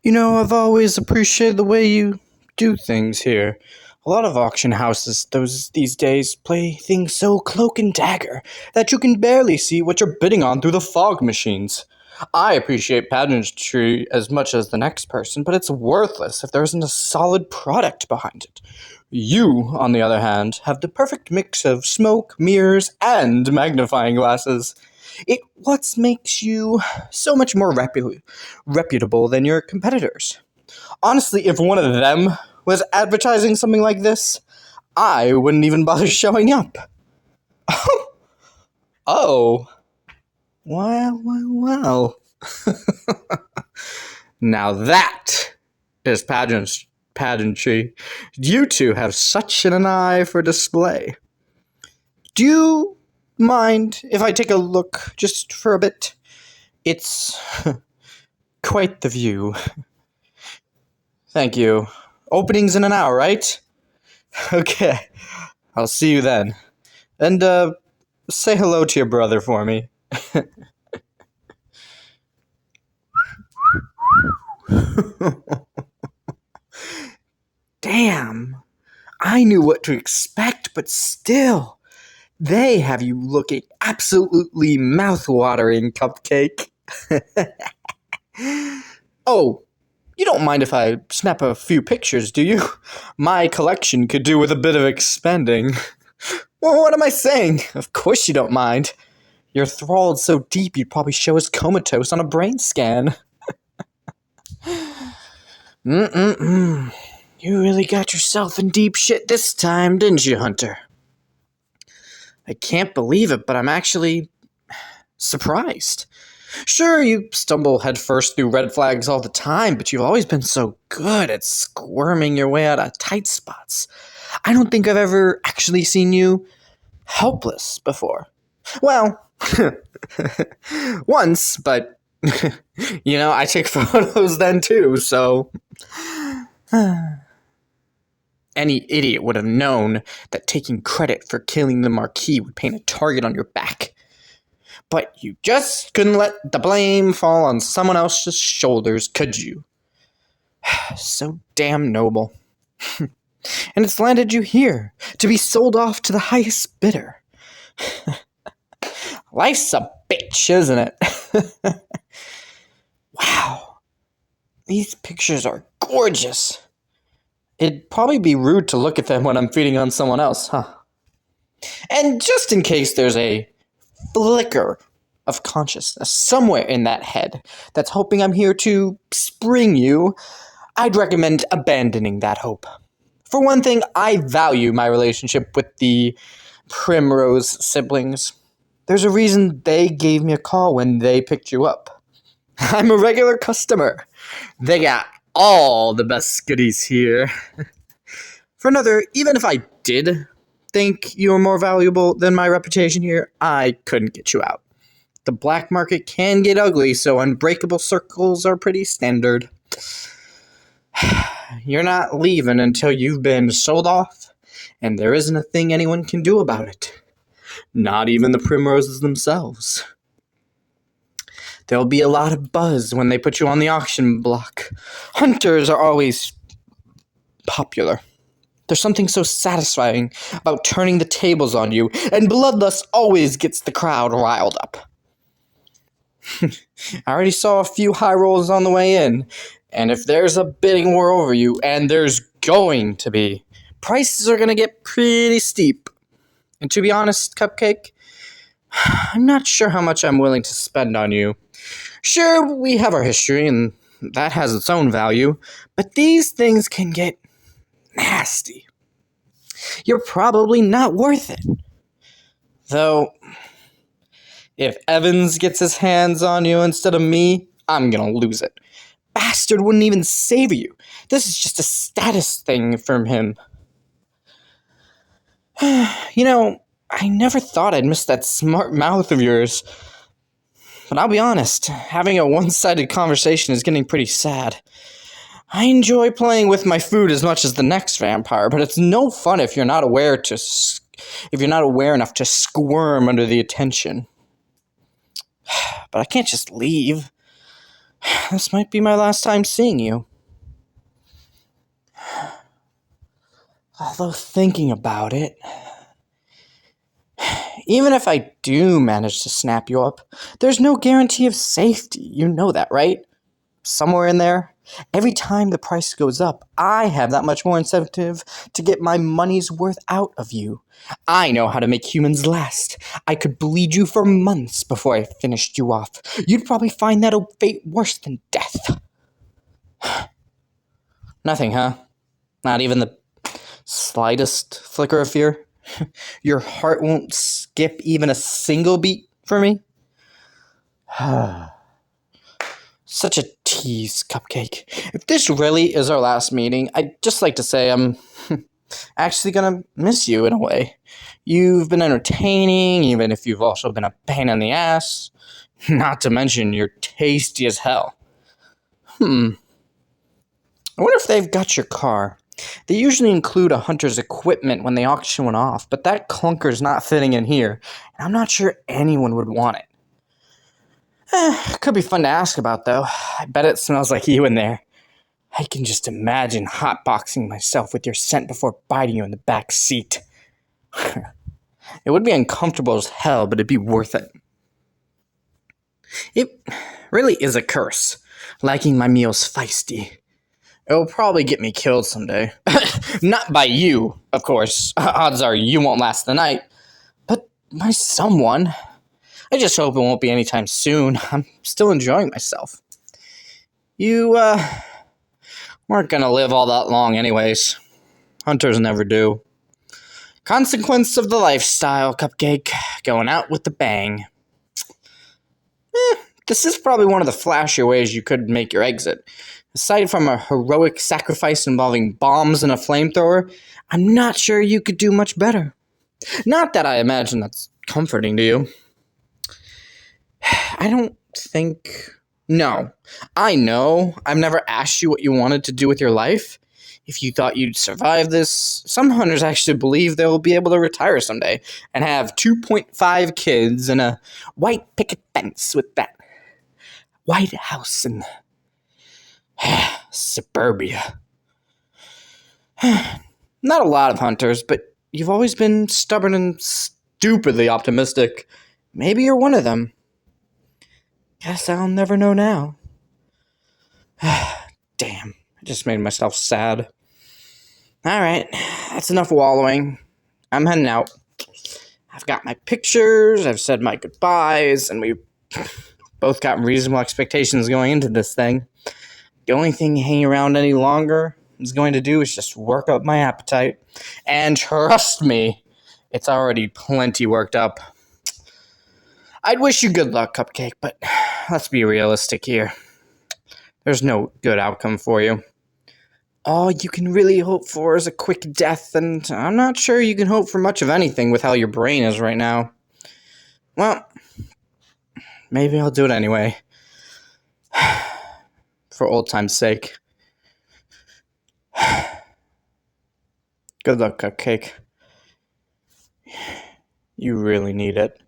I've always appreciated the way you do things here. A lot of auction houses these days play things so cloak and dagger that you can barely see what you're bidding on through the fog machines. I appreciate pageantry as much as the next person, but it's worthless if there isn't a solid product behind it. You, on the other hand, have the perfect mix of smoke, mirrors, and magnifying glasses. It what makes you so much more reputable than your competitors. Honestly, if one of them was advertising something like this, I wouldn't even bother showing up. Oh. Well. Now that is pageantry. You two have such an eye for display. Do you mind if I take a look just for a bit? It's quite the view. Thank you. Opening's in an hour, right? Okay. I'll see you then. And, say hello to your brother for me. Damn. I knew what to expect, but still. They have you looking absolutely mouth-watering, Cupcake. Oh, you don't mind if I snap a few pictures, do you? My collection could do with a bit of expanding. Well, what am I saying? Of course you don't mind. You're thralled so deep you'd probably show us comatose on a brain scan. You really got yourself in deep shit this time, didn't you, Hunter? I can't believe it, but I'm actually surprised. Sure, you stumble headfirst through red flags all the time, but you've always been so good at squirming your way out of tight spots. I don't think I've ever actually seen you helpless before. Well, once, but, I take photos then too, so... Any idiot would have known that taking credit for killing the Marquis would paint a target on your back. But you just couldn't let the blame fall on someone else's shoulders, could you? So damn noble. And it's landed you here, to be sold off to the highest bidder. Life's a bitch, isn't it? Wow. These pictures are gorgeous. It'd probably be rude to look at them when I'm feeding on someone else, huh? And just in case there's a flicker of consciousness somewhere in that head that's hoping I'm here to spring you, I'd recommend abandoning that hope. For one thing, I value my relationship with the Primrose siblings. There's a reason they gave me a call when they picked you up. I'm a regular customer. They got all the best goodies here. For another, even if I did think you were more valuable than my reputation here, I couldn't get you out. The black market can get ugly, so unbreakable circles are pretty standard. You're not leaving until you've been sold off, and there isn't a thing anyone can do about it. Not even the Primroses themselves. There'll be a lot of buzz when they put you on the auction block. Hunters are always popular. There's something so satisfying about turning the tables on you, and bloodlust always gets the crowd riled up. I already saw a few high rolls on the way in, and if there's a bidding war over you, and there's going to be, prices are going to get pretty steep. And to be honest, Cupcake, I'm not sure how much I'm willing to spend on you. Sure, we have our history, and that has its own value, but these things can get nasty. You're probably not worth it. Though, if Evans gets his hands on you instead of me, I'm gonna lose it. Bastard wouldn't even save you. This is just a status thing from him. I never thought I'd miss that smart mouth of yours. But I'll be honest, having a one-sided conversation is getting pretty sad. I enjoy playing with my food as much as the next vampire, but it's no fun if you're not aware enough to squirm under the attention. But I can't just leave. This might be my last time seeing you. Although thinking about it, even if I do manage to snap you up, there's no guarantee of safety. You know that, right? Somewhere in there, every time the price goes up, I have that much more incentive to get my money's worth out of you. I know how to make humans last. I could bleed you for months before I finished you off. You'd probably find that fate worse than death. Nothing, huh? Not even the slightest flicker of fear? Your heart won't skip even a single beat for me? Such a tease, Cupcake. If this really is our last meeting, I'd just like to say I'm actually gonna miss you in a way. You've been entertaining, even if you've also been a pain in the ass. Not to mention you're tasty as hell. I wonder if they've got your car. They usually include a hunter's equipment when they auction one off, but that clunker's not fitting in here, and I'm not sure anyone would want it. Could be fun to ask about, though. I bet it smells like you in there. I can just imagine hotboxing myself with your scent before biting you in the back seat. It would be uncomfortable as hell, but it'd be worth it. It really is a curse, liking my meals feisty. It'll probably get me killed someday. Not by you, of course. Odds are you won't last the night. But by someone. I just hope it won't be anytime soon. I'm still enjoying myself. You, weren't gonna live all that long anyways. Hunters never do. Consequence of the lifestyle, Cupcake. Going out with a bang. This is probably one of the flashier ways you could make your exit. Aside from a heroic sacrifice involving bombs and a flamethrower, I'm not sure you could do much better. Not that I imagine that's comforting to you. I don't think... No. I know I've never asked you what you wanted to do with your life. If you thought you'd survive this, some hunters actually believe they'll be able to retire someday and have 2.5 kids and a white picket fence with that White House in suburbia. Not a lot of hunters, but you've always been stubborn and stupidly optimistic. Maybe you're one of them. Guess I'll never know now. Damn, I just made myself sad. Alright, that's enough wallowing. I'm heading out. I've got my pictures, I've said my goodbyes, and we both got reasonable expectations going into this thing. The only thing hanging around any longer is going to do is just work up my appetite. And trust me, it's already plenty worked up. I'd wish you good luck, Cupcake, but let's be realistic here. There's no good outcome for you. All you can really hope for is a quick death, and I'm not sure you can hope for much of anything with how your brain is right now. Well, maybe I'll do it anyway. For old time's sake. Good luck, Cupcake. You really need it.